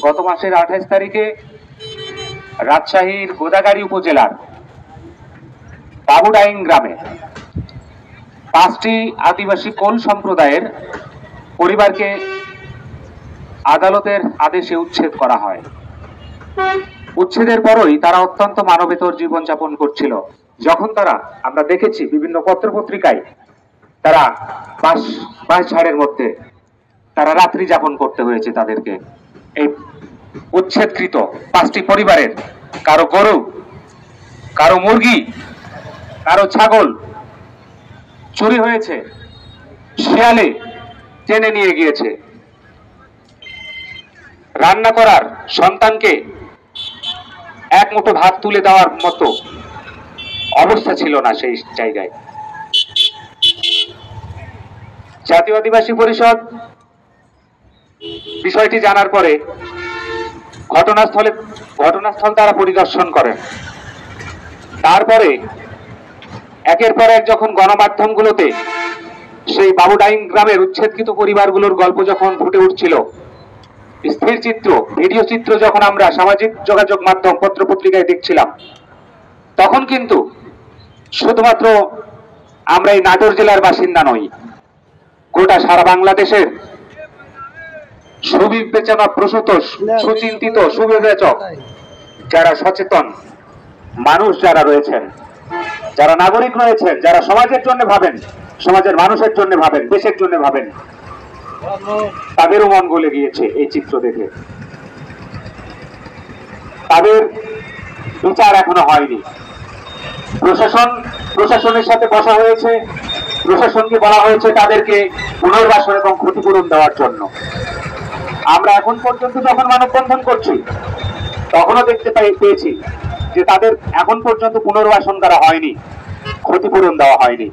গত মাসের 28 তারিখে রাজশাহীর গোদাগাড়ী উপজেলার বাবুডাইং গ্রামে 5টি আদিবাসী কোল সম্প্রদায়ের পরিবারকে আদালতের আদেশে উচ্ছেদ করা হয়। উচ্ছেদের পরই তারা অত্যন্ত মানবেতর জীবনযাপন করছিল। যখন আমরা দেখেছি বিভিন্ন পত্রপত্রিকায় তারা বাস ঝাড়ের মধ্যে তারা রাত্রি যাপন করতে হয়েছে তাদেরকে। এই উচ্ছেদকৃত 5টি পরিবারের কারো গরু, কারো মুরগি, কারো ছাগল চুরি হয়েছে, শিয়ালে টেনে নিয়ে গিয়েছে। রান্না করার সন্তানকে এক মুঠো ভাত তুলে দেওয়ার মতো অবস্থা ছিল না সেই জায়গায়। জাতীয় আদিবাসী পরিষদ বিষয়টি জানার পরে ঘটনাস্থল তারা পরিদর্শন করেন। তারপরে একের পর এক যখন গণমাধ্যমগুলোতে সেই বাবুডাইং গ্রামের উচ্ছেদকৃত পরিবারগুলোর গল্প যখন ফুটে উঠছিল, স্থির চিত্র, ভিডিও চিত্র যখন আমরা সামাজিক যোগাযোগ মাধ্যম পত্রপত্রিকায় দেখছিলাম, তখন কিন্তু শুধুমাত্র আমরা এই নাটোর জেলার বাসিন্দা নই, গোটা সারা বাংলাদেশের সুবিবেচনা প্রসূত, সুচিন্তিত, সুবিবেচক যারা সচেতন মানুষ যারা রয়েছেন, যারা নাগরিক রয়েছেন, যারা সমাজের জন্য ভাবেন, সমাজের মানুষের জন্য ভাবেন, দেশের জন্য ভাবেন, তাদেরও মন গলে গিয়েছে এই চিত্র দেখে। তাদের বিচার এখনো হয়নি। প্রশাসনের সাথে বসা হয়েছে, প্রশাসনকে বলা হয়েছে তাদেরকে পুনর্বাসন এবং ক্ষতিপূরণ দেওয়ার জন্য। আমরা এখন পর্যন্ত যখন মানববন্ধন করছি তখনও দেখতে পেয়েছি যে তাদের এখন পর্যন্ত পুনর্বাসন করা হয়নি, ক্ষতিপূরণ দেওয়া হয়নি।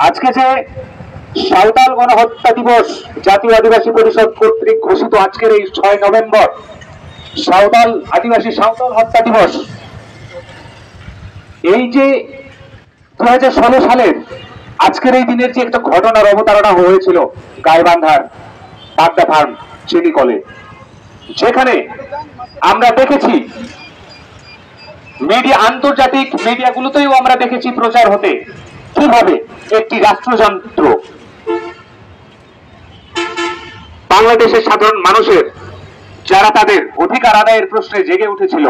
আজকে যে সাঁওতাল গণহত্যা দিবস জাতীয় আদিবাসী পরিষদ কর্তৃক ঘোষিত, আজকের এই 6 নভেম্বর আদিবাসী সাঁওতাল হত্যা দিবস, এই যে 2016 সালের আজকের এই দিনের যে একটা ঘটনার অবতারণা হয়েছিল গাইবান্ধার বাগদা ফার্ম চিনি কলে, যেখানে আমরা দেখেছি আন্তর্জাতিক মিডিয়াগুলোতেও আমরা দেখেছি প্রচার হতে কিভাবে একটি রাষ্ট্রযন্ত্র বাংলাদেশের সাধারণ মানুষের যারা তাদের অধিকার আদায়ের প্রশ্নে জেগে উঠেছিল,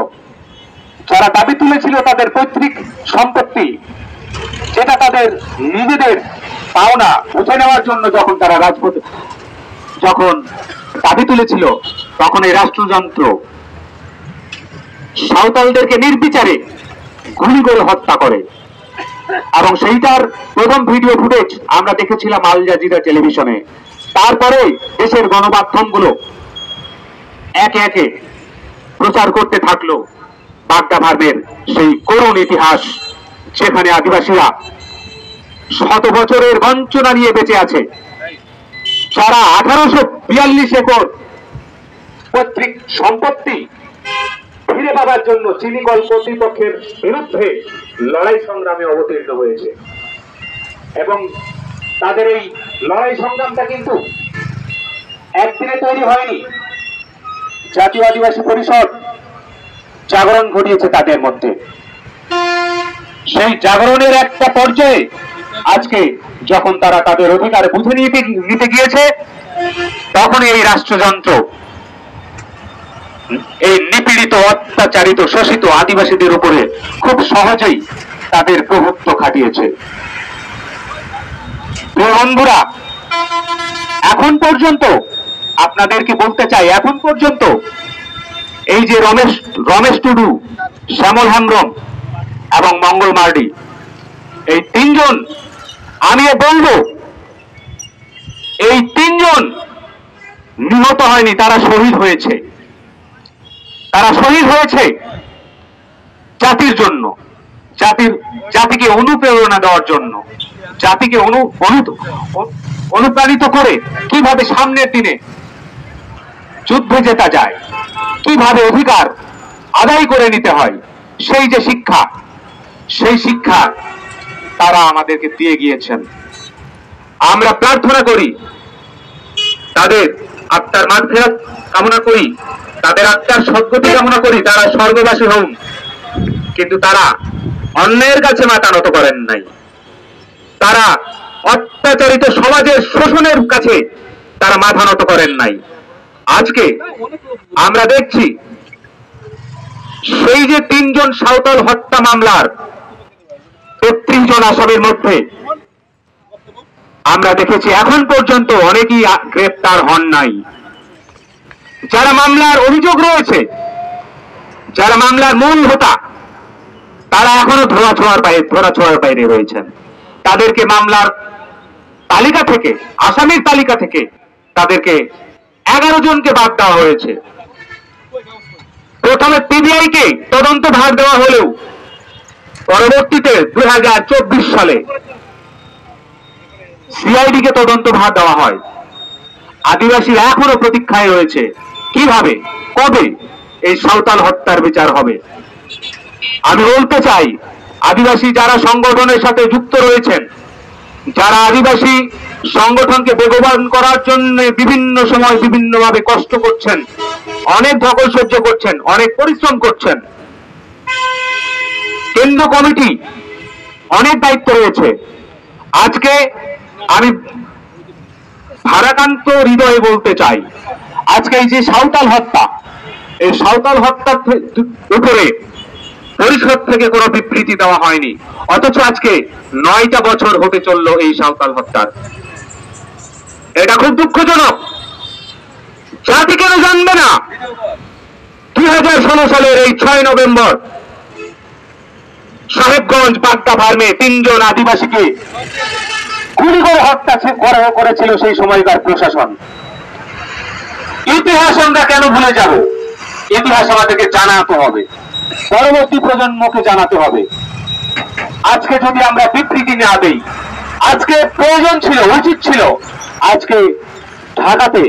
যারা দাবি তুলেছিল তাদের পৈতৃক সম্পত্তি, যেটা তাদের নিজেদের পাওনা বুঝে নেওয়ার জন্য যখন তারা রাজপথে যখন দাবি তুলেছিল, তখন এই রাষ্ট্রযন্ত্র সাঁওতালদেরকে নির্বিচারে গুলি করে হত্যা করে। এবং সেইটার প্রথম ভিডিও ফুটেজ আমরা দেখেছিলাম আল জাজিরা টেলিভিশনে। তারপরে দেশের গণমাধ্যমগুলো একে একে প্রচার করতে থাকলো বাগদা ফার্মের সেই করুণ ইতিহাস, যেখানে আদিবাসীরা 100 বছরের বঞ্চনা নিয়ে বেঁচে আছে, যারা 1842 একর পৈতৃক সম্পত্তি ফিরে পাবার জন্য চিনিকল কর্তৃপক্ষের বিরুদ্ধে লড়াই সংগ্রামে অবতীর্ণ হয়েছে। এবং তাদের এই লড়াই সংগ্রামটা কিন্তু একদিনে তৈরি হয়নি। জাতীয় আদিবাসী পরিষদ জাগরণ ঘটিয়েছে তাদের মধ্যে। সেই জাগরণের একটা পর্যায়ে আজকে যখন তারা তাদের অধিকার বুঝে নিতে গিয়েছে, তখন এই রাষ্ট্রযন্ত্র এই নিপীড়িত, অত্যাচারিত, শোষিত আদিবাসীদের উপরে খুব সহজেই তাদের প্রভুত্ব খাটিয়েছে। বন্ধুরা, এখন পর্যন্ত আপনাদেরকে বলতে চাই, এখন পর্যন্ত এই যে রমেশ টুডু, শ্যামল হেমব্রম এবং মঙ্গল মার্ডি, এই 3 জন, আমি বলবো এই 3 জন নিহত হয়নি, তারা শহীদ হয়েছে। তারা শহীদ হয়েছে জাতির জন্য, জাতিকে অনুপ্রেরণা দেওয়ার জন্য, জাতিকে অনুপ্রাণিত করে কিভাবে সামনের দিনে যুদ্ধে জেতা যায়, কিভাবে অধিকার আদায় করে নিতে হয়, সেই যে শিক্ষা, সেই শিক্ষা তারা আমাদেরকে দিয়ে গিয়েছেন। আমরা প্রার্থনা করি, তাদের আত্মার মাগফিরাত কামনা করি, তাদের আত্মার সদ্গতি কামনা করি, তারা স্বর্গবাসী হন। কিন্তু তারা অন্যায়ের কাছে মাথা নত করেন নাই। তারা অত্যাচারিত সমাজের শোষণের কাছে তারা মাথা নত করেন নাই। আজকে আমরা দেখছি সেই যে 3 জন সাঁওতাল হত্যা মামলার 33 জন আসামির মধ্যে আমরা দেখেছি এখন পর্যন্ত অনেকেই গ্রেপ্তার হন নাই। যারা মামলার অভিযোগ রয়েছে, যারা মামলার মূল হোতা, তারা এখনো ধরাছোঁয়ার বাইরে রয়েছেন। তাদেরকে মামলার তালিকা থেকে, আসামির তালিকা থেকে তাদেরকে 11 জনকে বাদ দেওয়া হয়েছে। প্রথমে পিবিআই কে তদন্ত ভার দেওয়া হলেও পরবর্তীতে 2024 সালে সিআইডি কে তদন্ত ভার দেওয়া হয়। আদিবাসীরা এখনো প্রতীক্ষায় রয়েছে কিভাবে, কবে এই সাঁওতাল হত্যার বিচার হবে। আমি বলতে চাই, আদিবাসী যারা সংগঠনের সাথে যুক্ত রয়েছেন, যারা আদিবাসী সংগঠনকে বেগবান করার জন্য বিভিন্ন সময় বিভিন্নভাবে কষ্ট করছেন, অনেক ধকল সহ্য করছেন, অনেক পরিশ্রম করছেন, কেন্দ্র কমিটি অনেক দায়িত্ব রয়েছে। আজকে আমি ভারাক্রান্ত হৃদয়ে বলতে চাই, আজকে এই যে সাঁওতাল হত্যা, এই সাঁওতাল হত্যার উপরে পরিষদ থেকে কোনো বিবৃতি দেওয়া হয়নি, অথচ আজকে 9টা বছর হতে চলল এই সাঁওতাল হত্যার। এটা খুব দুঃখজনক। জাতি কেন জানবে না 2016 সালের এই 6 নভেম্বর সাহেবগঞ্জ বাগদা ফার্মে 3 জন আদিবাসীকে গুলি করে হত্যা করেছিল সেই সময়কার প্রশাসন। ইতিহাস আমরা কেন ভুলে যাব? ইতিহাস আমাদেরকে জানাতে হবে, পরবর্তী প্রজন্মকে জানাতে হবে। আজকে যদি আমরা বিবৃতি না দেই, আজকে প্রয়োজন ছিল, উচিত ছিল আজকে ঢাকাতে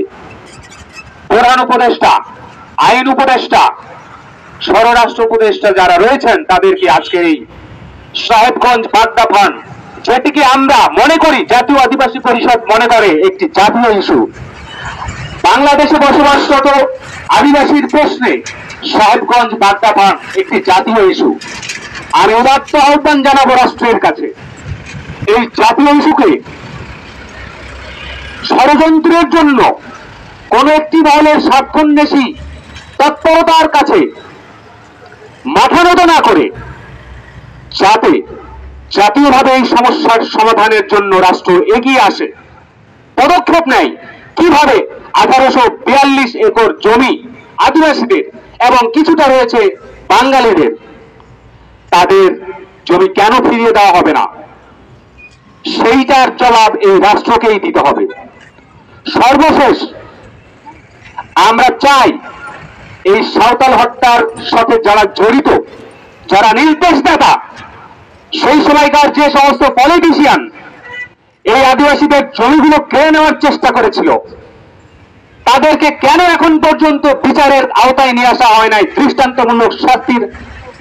প্রধান উপদেষ্টা, আইন উপদেষ্টা, স্বরাষ্ট্র উপদেষ্টা যারা রয়েছেন তাদেরকে আজকে এই সাহেবগঞ্জ বাগদা ফার্ম, যেটিকে আমরা মনে করি, জাতীয় আদিবাসী পরিষদ মনে করে একটি জাতীয় ইস্যু, বাংলাদেশে বসবাসরত আদিবাসীর প্রশ্নে সাহেবগঞ্জ বাগদা ফার্ম একটি জাতীয় ইস্যু। আমি উদাত্ত আহ্বান জানাবো রাষ্ট্রের কাছে, এই জাতীয় ইস্যুকে ষড়যন্ত্রের জন্য কোন একটি দলের স্বার্থান্বেষী তৎপরতার কাছে মাথা নত না করে, যাতে জাতীয়ভাবে এই সমস্যার সমাধানের জন্য রাষ্ট্র এগিয়ে আসে, পদক্ষেপ নেয়। কিভাবে 1842 একর জমি আদিবাসীদের এবং কিছুটা রয়েছে বাঙালিদের, তাদের জমি কেন ফিরিয়ে দেওয়া হবে না, সেইটার জবাব এই রাষ্ট্রকেই দিতে হবে। সর্বশেষ আমরা চাই এই সাঁওতাল হত্যার সাথে যারা জড়িত, যারা নির্দেশদাতা, সেই সময়কার যে সমস্ত পলিটিশিয়ান এই আদিবাসীদের জমিগুলো কেড়ে নেওয়ার চেষ্টা করেছিল, তাদেরকে কেন এখন পর্যন্ত বিচারের আওতায় নিয়ে আসা হয় নাই, দৃষ্টান্তমূলক শাস্তির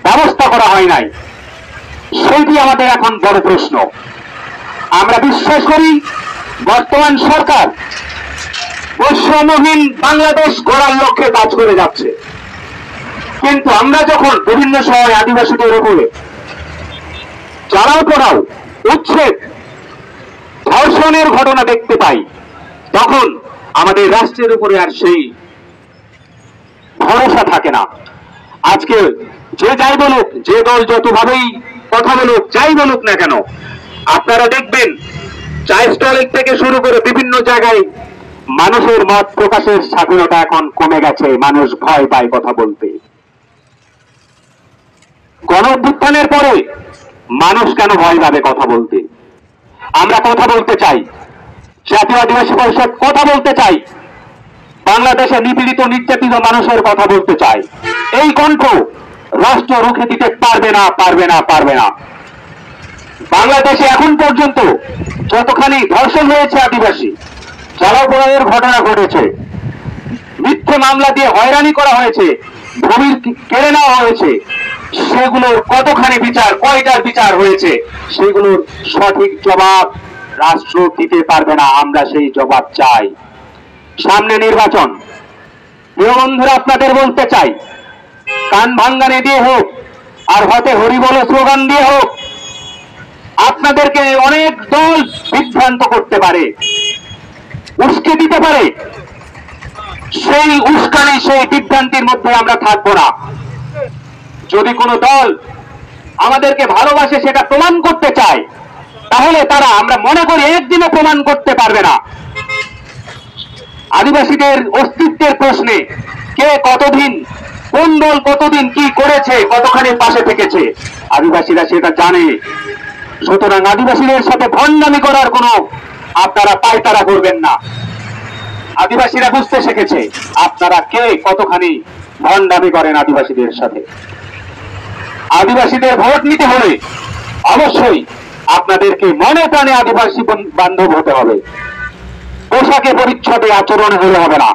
ব্যবস্থা করা হয় নাই, সেইটি আমাদের এখন বড় প্রশ্ন। আমরা বিশ্বাস করি বর্তমান সরকার বৈষম্যহীন বাংলাদেশ গড়ার লক্ষ্যে কাজ করে যাচ্ছে, কিন্তু আমরা যখন বিভিন্ন সময় আদিবাসীদের উপরে চালাও পোড়াও, উচ্ছেদ, ধর্ষণের ঘটনা দেখতে পাই, তখন আমাদের রাষ্ট্রের উপরে আর সেই ভরসা থাকে না। আজকে যে যাই বলুক, যে দল যতভাবেই কথা বলুক, যাই বলুক না কেন, আপনারা দেখবেন চায় স্টলের থেকে শুরু করে বিভিন্ন জায়গায় মানুষের মত প্রকাশের স্বাধীনতা এখন কমে গেছে, মানুষ ভয় পায় কথা বলতে। গণঅভ্যুত্থানের পরে মানুষ কেন ভয় পাবে কথা বলতে? আমরা কথা বলতে চাই, জাতীয় আদিবাসী পরিষদ কথা বলতে চাই, বাংলাদেশে নিপীড়িত নির্যাতিত মানুষের কথা বলতে চাই। এই কণ্ঠ রাষ্ট্র রুখে দিতে পারবে না, পারবে না, পারবে না। বাংলাদেশে এখন পর্যন্ত যতখানি ধর্ষণ হয়েছে আদিবাসী, চালাও-পোড়াইয়ের ঘটনা ঘটেছে, মিথ্যে মামলা দিয়ে হয়রানি করা হয়েছে, ভূমি কেড়ে নেওয়া হয়েছে, সেগুলোর কতখানি বিচার, কয়টার বিচার হয়েছে, সেগুলোর সঠিক জবাব রাষ্ট্র দিতে পারবে না। আমরা সেই জবাব চাই। সামনে নির্বাচন, প্রিয় বন্ধুরা, আপনাদের বলতে চাই, কান ভাঙ্গানে দিয়ে হোক আর হতে হরিবল স্লোগান দিয়ে হোক, আপনাদেরকে অনেক দল বিভ্রান্ত করতে পারে, উস্কে দিতে পারে। সেই উস্কানি, সেই বিভ্রান্তির মধ্যে আমরা থাকবো না। যদি কোনো দল আমাদেরকে ভালোবাসে সেটা প্রমাণ করতে চায়, তাহলে তারা, আমরা মনে করি, একদিনও প্রমাণ করতে পারবে না। আদিবাসীদের অস্তিত্বের প্রশ্নে কে কতদিন, কোন দল কতদিন কি করেছে, কতখানি পাশে থেকেছে, আদিবাসীরা সেটা জানে। সুতরাং আদিবাসীদের সাথে ভণ্ডামি করার কোনো আপনারা পায়তারা করবেন না। আদিবাসীরা বুঝতে শিখেছে আপনারা কে কতখানি ভণ্ডামি করেন আদিবাসীদের সাথে। আদিবাসীদের ভোট নিতে হলে অবশ্যই আপনাদেরকে মনে প্রাণে আদিবাসী বান্ধব হতে হবে। পোশাকে পরিচ্ছদে আচরণ হলে হবে না,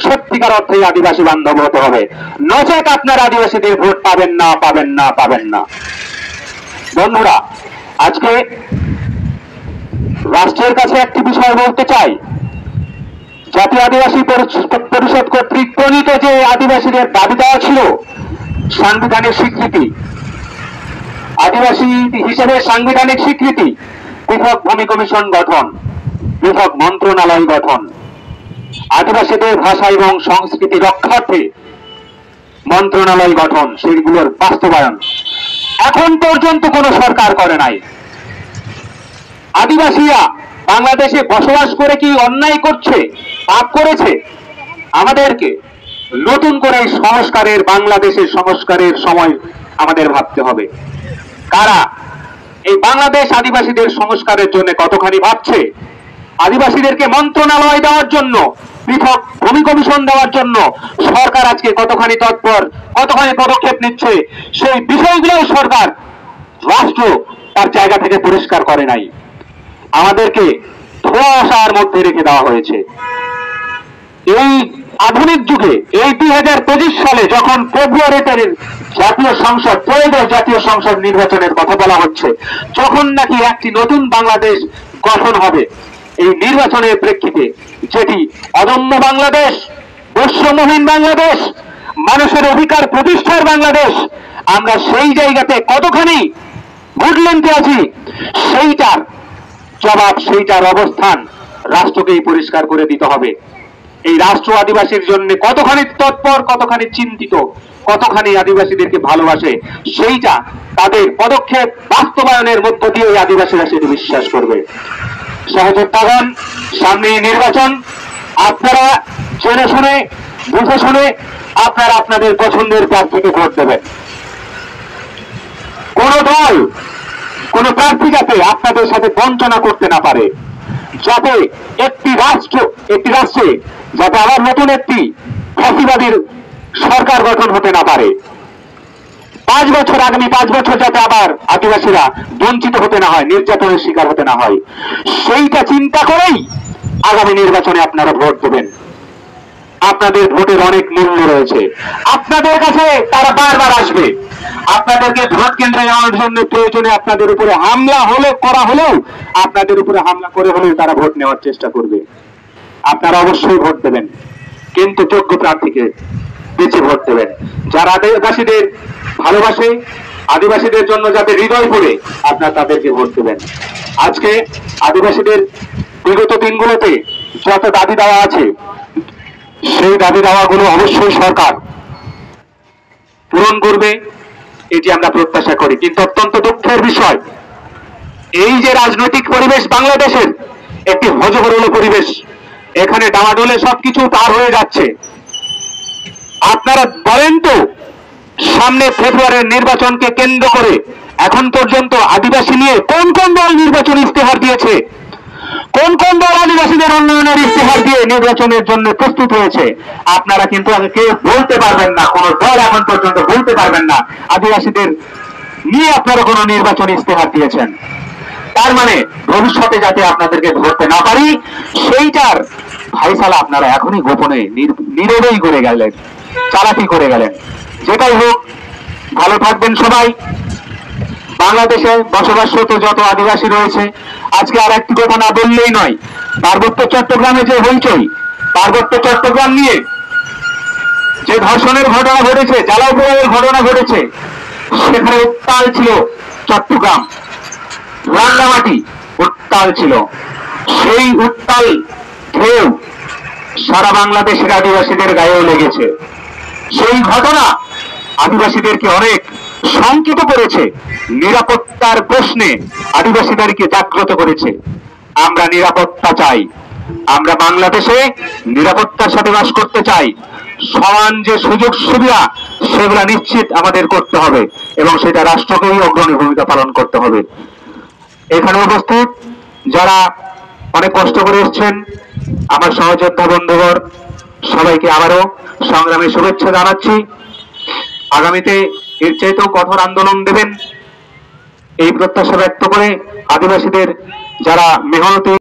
সত্যিকার অর্থে আদিবাসী বান্ধব হতে হবে। নচেত আপনারা আদিবাসীদের ভোট পাবেন না, পাবেন না, পাবেন না। বন্ধুরা, আজকে রাষ্ট্রের কাছে একটি বিষয় বলতে চাই। জাতীয় আদিবাসী পরিষদ কর্তৃক প্রণীত যে আদিবাসীদের দাবি দেওয়া ছিল সাংবিধানিক স্বীকৃতি, আদিবাসী হিসেবে সাংবিধানিক স্বীকৃতি, পৃথক ভূমি কমিশন গঠন, পৃথক মন্ত্রণালয় গঠন, আদিবাসীদের ভাষা এবং সংস্কৃতি রক্ষার্থে মন্ত্রণালয় গঠন, সেগুলোর বাস্তবায়ন এখন পর্যন্ত কোন সরকার করে নাই। আদিবাসীরা বাংলাদেশে বসবাস করে কি অন্যায় করছে, পাপ করেছে? আমাদেরকে নতুন করে সংস্কারের, বাংলাদেশের সংস্কারের সময় আমাদের ভাবতে হবে। কারা এই বাংলাদেশ আদিবাসীদের সংস্কারের জন্য কতখানি ভাবছে? আদিবাসীদেরকে মন্ত্রণালয় দেওয়ার জন্য, পৃথক ভূমি কমিশন দেওয়ার জন্য সরকার আজকে কতখানি তৎপর, কতখানি পদক্ষেপ নিচ্ছে, সেই বিষয়গুলো সরকার, রাষ্ট্র তার জায়গা থেকে পরিষ্কার করে নাই। আমাদেরকে ধোঁয়াশার মধ্যে রেখে দেওয়া হয়েছে। এই আধুনিক যুগে, এই 2025 সালে যখন ফেব্রুয়ারিতে জাতীয় সংসদ, ত্রয়োদশ জাতীয় সংসদ নির্বাচনের কথা বলা হচ্ছে, যখন নাকি একটি নতুন বাংলাদেশ গঠন হবে, এই নির্বাচনের প্রেক্ষিতে যেটি অদম্য বাংলাদেশ, বৈষম্যহীন বাংলাদেশ, মানুষের অধিকার প্রতিষ্ঠার বাংলাদেশ, আমরা সেই জায়গাতে কতখানি ভুটলেন্টে আছি, সেইটার জবাব, সেইটার অবস্থান রাষ্ট্রকেই পরিষ্কার করে দিতে হবে। এই রাষ্ট্র আদিবাসীর জন্য কতখানি তৎপর, কতখানি চিন্তিত, কতখানি আদিবাসীদেরকে ভালোবাসে, সেইটা তাদের পদক্ষেপ বাস্তবায়নের মধ্য দিয়ে আদিবাসীরা সেটি বিশ্বাস করবে। সহযোদ্ধাগণ, সামনে নির্বাচন, আপনারা জেনে শুনে, বুঝে শুনে আপনারা আপনাদের পছন্দের প্রার্থীকে ভোট দেবেন। কোন দল, কোন প্রার্থী যাতে আপনাদের সাথে বঞ্চনা করতে না পারে, যাতে একটি রাষ্ট্রে যাতে আবার নতুন একটি ফ্যাসিবাদীর সরকার গঠন হতে না পারে। 5 বছর, আগামী 5 বছর যাতে আবার আদিবাসীরা বঞ্চিত হতে না হয়, নির্যাতনের শিকার হতে না হয়, সেইটা চিন্তা করেই আগামী নির্বাচনে আপনারা ভোট দেবেন। আপনাদের ভোটের অনেক মূল্য রয়েছে, আপনাদের কাছে তারা বারবার আসবে। আপনাদেরকে ভোট কেন্দ্রে যাওয়ার জন্য প্রয়োজনে আপনাদের উপরে হামলা করা হলেও, আপনাদের উপরে হামলা করে হলেও তারা ভোট নেওয়ার চেষ্টা করবে। আপনারা অবশ্যই ভোট দেবেন, কিন্তু যোগ্য প্রার্থীকে বেছে ভোট দেবেন, যারা আদিবাসীদের ভালোবাসে, আদিবাসীদের জন্য যাতে হৃদয় পড়ে, আপনারা তাদেরকে ভোট দেবেন। আজকে আদিবাসীদের বিগত দিনগুলোতে যত দাবি দেওয়া আছে, সেই দাবি দাওয়াগুলো অবশ্যই সরকার পূরণ করবে, এটি আমরা প্রত্যাশা করি। কিন্তু অত্যন্ত দুঃখের বিষয়, এই যে রাজনৈতিক পরিবেশ বাংলাদেশের একটি হযবরল পরিবেশ, এখানে ডামাডোলে সবকিছু পার হয়ে যাচ্ছে। আপনারা বলেন তো, সামনে ফেব্রুয়ারির নির্বাচনকে কেন্দ্র করে এখন পর্যন্ত আদিবাসী নিয়ে কোন কোন দল নির্বাচন ইস্তেহার দিয়েছে? কোন কোন দল আদিবাসীদের উন্নয়নের ইস্তেহার দিয়ে নির্বাচনের জন্য প্রস্তুত হয়েছে? আপনারা কিন্তু কেউ বলতে পারবেন না, কোন দল এখন পর্যন্ত বলতে পারবেন না আদিবাসীদের নিয়ে আপনারা কোন নির্বাচন ইস্তেহার দিয়েছেন। তার মানে ভবিষ্যতে যাতে আপনাদেরকে ধরতে না পারি, সেইটার ফাইসালা আপনারা এখনই গোপনে নীরবেই করে গেলেন, চালাকি করে গেলেন। যেটাই হোক, ভালো থাকবেন সবাই। বাংলাদেশে বসবাসরত যত আদিবাসী রয়েছে, আজকে আর একটি কথা না বললেই নয়, পার্বত্য চট্টগ্রামে যে হইচই, পার্বত্য চট্টগ্রাম নিয়ে যে ধর্ষণের ঘটনা ঘটেছে, জ্বালাও পোড়াইয়ের ঘটনা ঘটেছে, সেখানে উত্তাল ছিল চট্টগ্রাম, রাঙ্গামাটি উত্তাল ছিল। সেই উত্তাল ঢেউ সারা বাংলাদেশের আদিবাসীদের গায়েও লেগেছে। সেই ঘটনা আদিবাসীদেরকে অনেক শঙ্কিত করেছে, নিরাপত্তার প্রশ্নে আদিবাসীদেরকে জাগ্রত করেছে। আমরা নিরাপত্তা চাই, আমরা বাংলাদেশে নিরাপত্তার সাথে বাস করতে চাই। সমান যে সুযোগ সুবিধা সেগুলা নিশ্চিত আমাদের করতে হবে এবং সেটা রাষ্ট্রকেই অগ্রণী ভূমিকা পালন করতে হবে। এখানে উপস্থিত যারা অনেক কষ্ট করে এসছেন, আমার সহযোদ্ধা বন্ধুবর, সবাইকে আবারও সংগ্রামে শুভেচ্ছা জানাচ্ছি। আগামীতে এর চাইতেও কঠোর আন্দোলন দেবেন এই প্রত্যাশা ব্যক্ত করে আদিবাসীদের যারা মেহনতি